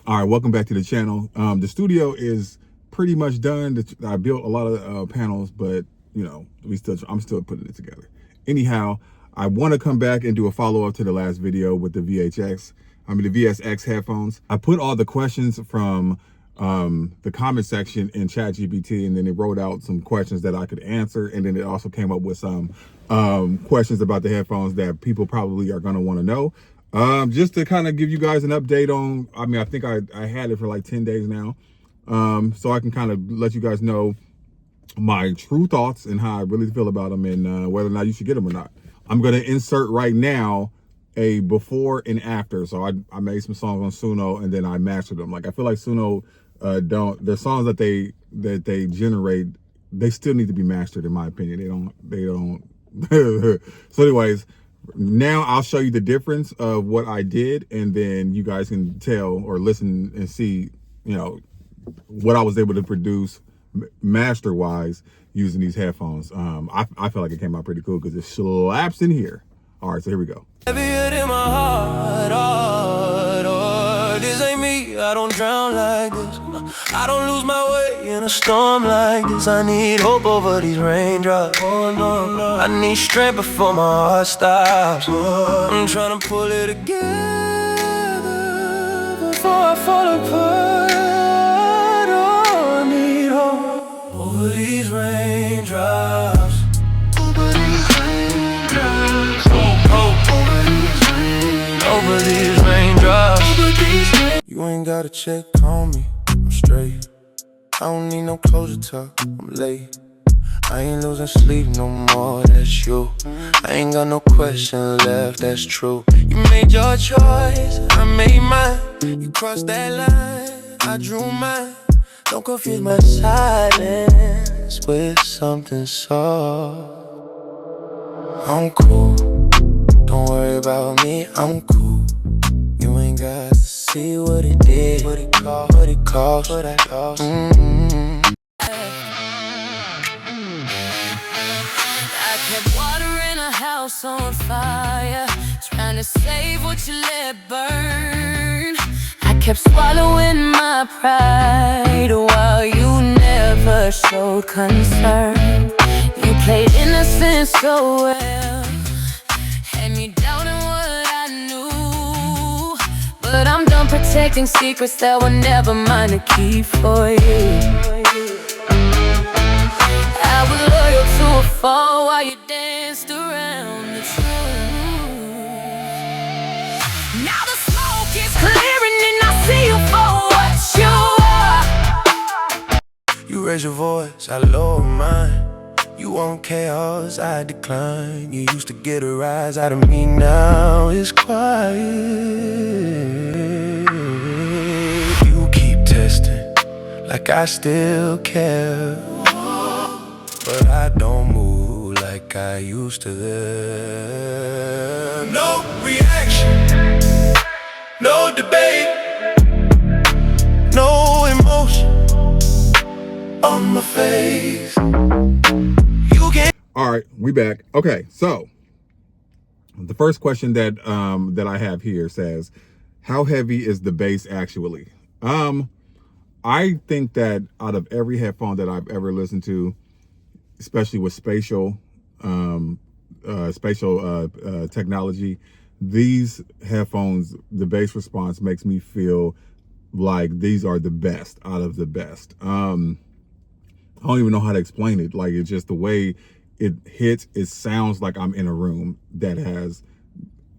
All right, welcome back to the channel. The studio is pretty much done. I built a lot of panels, but you know, I'm still putting it together. Anyhow, I want to come back and do a follow-up to the last video with the the VSX headphones. I put all the questions from the comment section in ChatGPT, and then it wrote out some questions that I could answer, and then it also came up with some questions about the headphones that people probably are going to want to know. Just to kind of give you guys an update on, I think I had it for like 10 days now. So I can kind of let you guys know my true thoughts and how I really feel about them, and whether or not you should get them or not. I'm going to insert right now a before and after. So I made some songs on Suno, and then I mastered them. Like, I feel like Suno the songs that they generate, they still need to be mastered, in my opinion. They don't. So anyways, now I'll show you the difference of what I did, and then you guys can tell or listen and see, you know, what I was able to produce master wise using these headphones. I feel like it came out pretty cool because it slaps in here. All right, so here we go. This ain't me, I don't drown like this. I don't lose my way in a storm like this. I need hope over these raindrops. Oh, no. I need strength before my heart stops. I'm trying to pull it together before I fall apart. Oh, I need hope over these raindrops. Over these raindrops. Over these raindrops. You ain't gotta check on me, I'm straight. I don't need no closure talk, I'm late. I ain't losing sleep no more, that's you. I ain't got no question left, that's true. You made your choice, I made mine. You crossed that line, I drew mine. Don't confuse my silence with something soft. I'm cool, don't worry about me, I'm cool. You ain't got to see what it did, what it cost, what I cost. I kept watering a house on fire, trying to save what you let burn. I kept swallowing my pride while you never showed concern. You played innocent so well, had me doubting what I knew. But I'm done protecting secrets that were never mine to keep for you. I was loyal to a fall while you danced around the truth. Now the smoke is clearing and I see you for what you are. You raise your voice, I lower mine. You want chaos, I decline. You used to get a rise out of me, now it's quiet. You keep testing, like I still care. But I don't move like I used to then. No reaction, no debate, no emotion on my face. All right, we back. Okay, so the first question that that I have here says, how heavy is the bass actually? I think that out of every headphone that I've ever listened to, especially with spatial technology, these headphones, the bass response makes me feel like these are the best out of the best. I don't even know how to explain it. Like, it's just the way it hits, it sounds like I'm in a room that has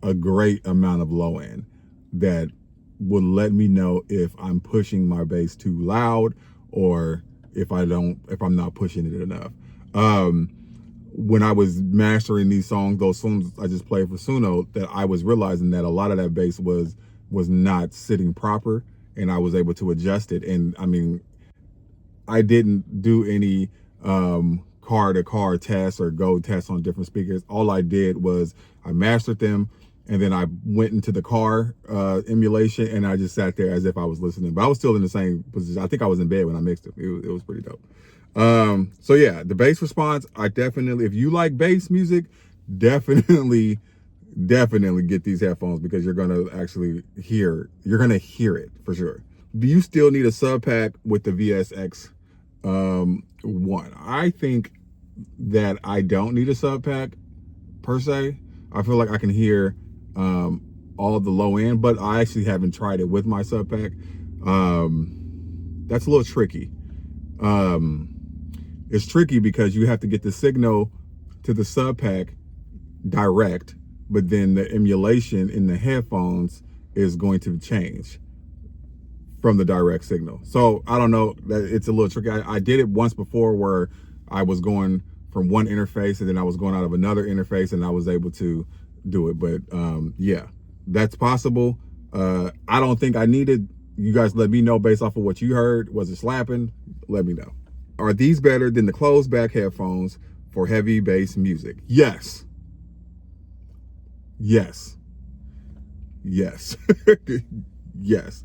a great amount of low end that would let me know if I'm pushing my bass too loud or if I'm not pushing it enough. When I was mastering these songs, those songs I just played for Suno, that I was realizing that a lot of that bass was not sitting proper, and I was able to adjust it. And I mean, I didn't do any car-to-car tests or go tests on different speakers. All I did was I mastered them, and then I went into the car emulation, and I just sat there as if I was listening. But I was still in the same position. I think I was in bed when I mixed it. It was pretty dope. So yeah, the bass response, I definitely, if you like bass music, definitely get these headphones, because you're gonna actually hear it for sure. do you still need a SubPac with the VSX One? I think that I don't need a SubPac per se. I feel like I can hear all the low end, but I actually haven't tried it with my SubPac. That's a little tricky. It's tricky because you have to get the signal to the SubPac direct, but then the emulation in the headphones is going to change from the direct signal. So I don't know, that it's a little tricky. I did it once before where I was going from one interface and then I was going out of another interface and I was able to do it. But yeah, that's possible. I don't think I needed. You guys let me know based off of what you heard. Was it slapping? Let me know. Are these better than the closed back headphones for heavy bass music? Yes. Yes. Yes. Yes.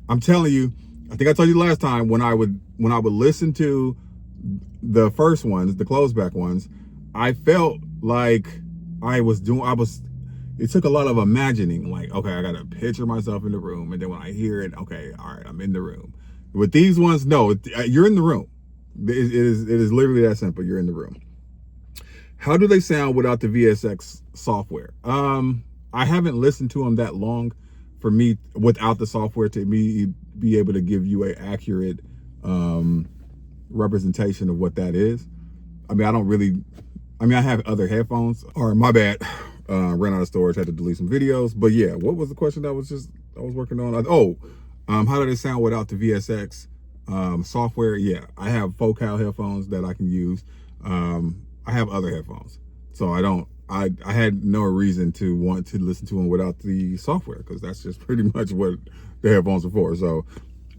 I'm telling you, I think I told you last time, when I would listen to the first ones, the closed back ones, I felt like it took a lot of imagining, like, okay, I gotta picture myself in the room, and then when I hear it, okay, all right, I'm in the room. With these ones, no, you're in the room. It is literally that simple. You're in the room. How do they sound without the VSX software? I haven't listened to them that long for me without the software to be able to give you an accurate representation of what that is. I mean, I have other headphones. All right, my bad. Ran out of storage, had to delete some videos. But yeah, what was the question I was working on? How did it sound without the VSX software? Yeah, I have focal headphones that I can use. I have other headphones, so I had no reason to want to listen to them without the software, because that's just pretty much what the headphones are for. So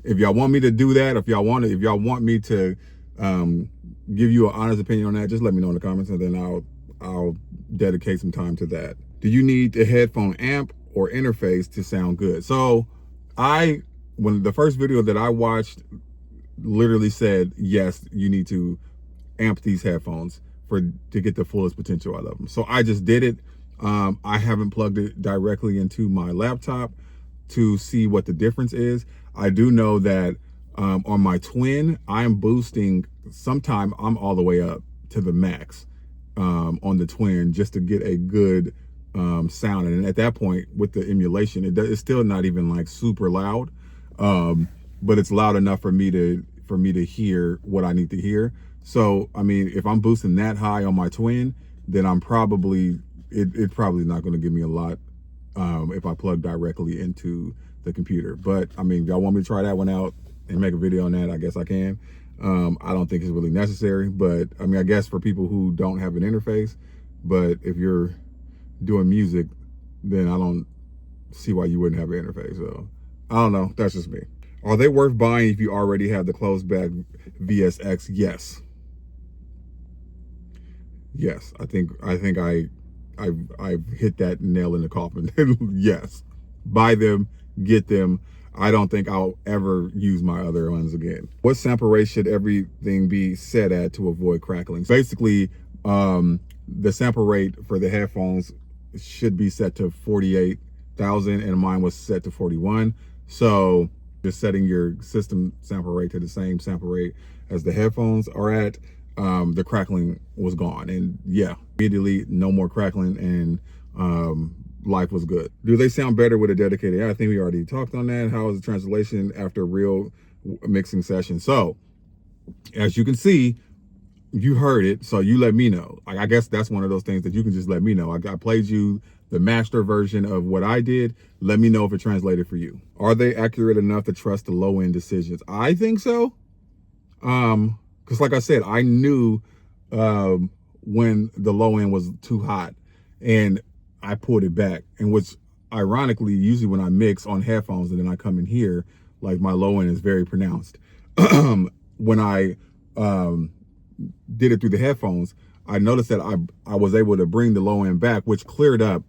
if y'all want me to do that, if y'all want me to give you an honest opinion on that, just let me know in the comments, and then I'll dedicate some time to that. Do you need a headphone amp or interface to sound good? So when the first video that I watched literally said, yes, you need to amp these headphones to get the fullest potential out of them. So I just did it. I haven't plugged it directly into my laptop to see what the difference is. I do know that on my Twin, I'm boosting, sometime I'm all the way up to the max on the Twin, just to get a good sound. And at that point, with the emulation, it's still not even like super loud, but it's loud enough for me to hear what I need to hear. So I mean, if I'm boosting that high on my Twin, then I'm probably probably not going to give me a lot if I plug directly into the computer. But I mean, if y'all want me to try that one out and make a video on that, I guess I can. I don't think it's really necessary, but I mean, I guess for people who don't have an interface, but if you're doing music, then I don't see why you wouldn't have an interface. So I don't know, that's just me. Are they worth buying if you already have the closed back VSX? Yes. Yes, I think I've hit that nail in the coffin. Yes, buy them, get them. I don't think I'll ever use my other ones again. What sample rate should everything be set at to avoid crackling? Basically, the sample rate for the headphones should be set to 48,000, and mine was set to 41. So just setting your system sample rate to the same sample rate as the headphones are at, the crackling was gone. And yeah, immediately no more crackling, and life was good. Do they sound better with a dedicated? I think we already talked on that. How is the translation after real mixing session? So as you can see, you heard it, so you let me know. I guess that's one of those things that you can just let me know. I played you the master version of what I did. Let me know if it translated for you. Are they accurate enough to trust the low end decisions? I think so. Because like I said, I knew when the low end was too hot, and I pulled it back. And which ironically, usually when I mix on headphones and then I come in here, like my low end is very pronounced. When I did it through the headphones, I noticed that I was able to bring the low end back, which cleared up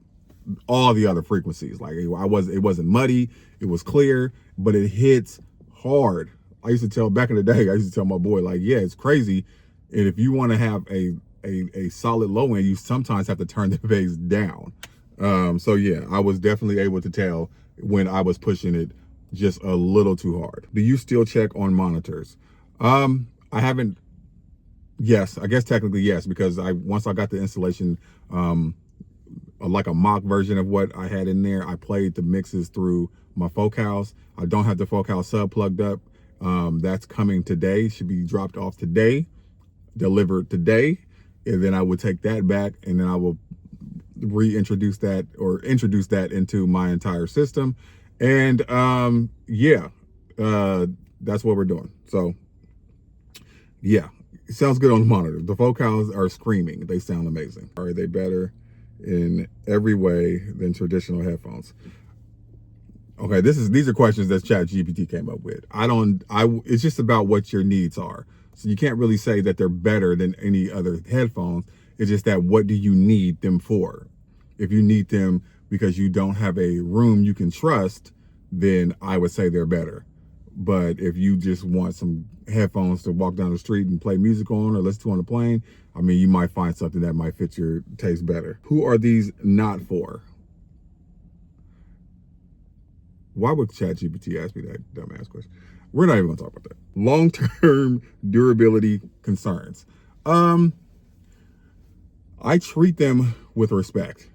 all the other frequencies. Like it wasn't muddy, it was clear, but it hits hard. I used to tell back in the day, I used to tell my boy, like, yeah, it's crazy. And if you want to have a solid low end, you sometimes have to turn the bass down. So yeah, I was definitely able to tell when I was pushing it just a little too hard. Do you still check on monitors? I haven't. Yes, I guess technically yes, because once I got the installation, like a mock version of what I had in there, I played the mixes through my Focals. I don't have the Focal sub plugged up. That's coming today. Should be dropped off today, delivered today, and then I would take that back, and then I will reintroduce that or introduce that into my entire system. And yeah, that's what we're doing. So yeah, it sounds good on the monitor. The Focals are screaming. They sound amazing. Are they better in every way than traditional headphones? Okay, these are questions that ChatGPT came up with. It's just about what your needs are. So you can't really say that they're better than any other headphones. It's just that what do you need them for? If you need them because you don't have a room you can trust, then I would say they're better. But if you just want some headphones to walk down the street and play music on or listen to on the plane, I mean, you might find something that might fit your taste better. Who are these not for? Why would ChatGPT ask me that dumbass question? We're not even gonna talk about that. Long-term durability concerns. I treat them with respect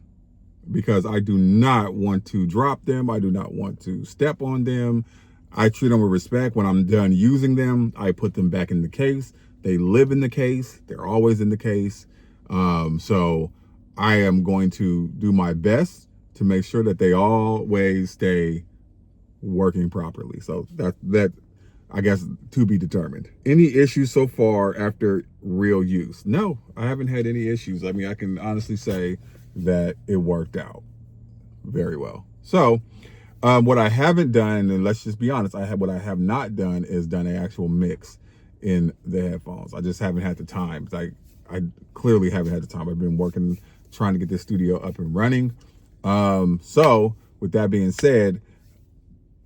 because I do not want to drop them. I do not want to step on them. I treat them with respect. When I'm done using them, I put them back in the case. They live in the case. They're always in the case. So I am going to do my best to make sure that they always stay working properly. So that I guess to be determined. Any issues so far after real use? No, I haven't had any issues. I mean, I can honestly say that it worked out very well. So what I haven't done, and let's just be honest, what I have not done is done an actual mix in the headphones. I just haven't had the time. I clearly haven't had the time. I've been working, trying to get this studio up and running. So with that being said,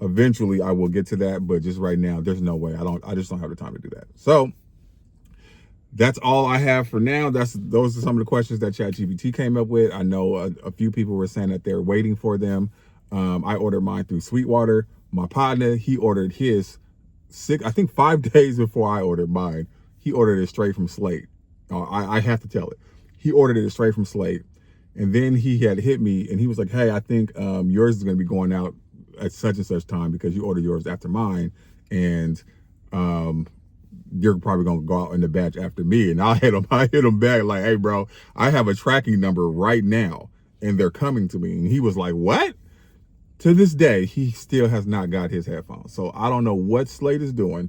eventually I will get to that, but just right now, there's no way. I just don't have the time to do that. So that's all I have for now. Those are some of the questions that ChatGPT came up with. I know a few people were saying that they're waiting for them. I ordered mine through Sweetwater. My partner, he ordered his 5 days before I ordered mine. He ordered it straight from Slate. I have to tell it. He ordered it straight from Slate. And then he had hit me and he was like, hey, I think yours is going to be going out at such and such time because you ordered yours after mine. And you're probably going to go out in the batch after me. And I hit him back like, hey, bro, I have a tracking number right now and they're coming to me. And he was like, what? To this day, he still has not got his headphones. So I don't know what Slate is doing.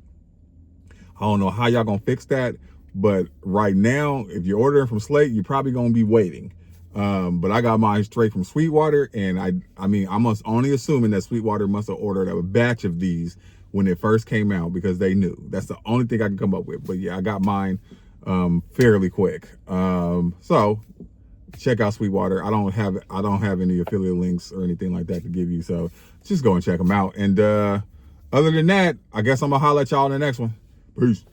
I don't know how y'all gonna fix that. But right now, if you're ordering from Slate, you're probably gonna be waiting. But I got mine straight from Sweetwater, and I mean, I must only assuming that Sweetwater must have ordered a batch of these when it first came out because they knew. That's the only thing I can come up with. But yeah, I got mine fairly quick. So check out Sweetwater. I don't have any affiliate links or anything like that to give you. So just go and check them out. And other than that, I guess I'm gonna holler at y'all in the next one. Peace.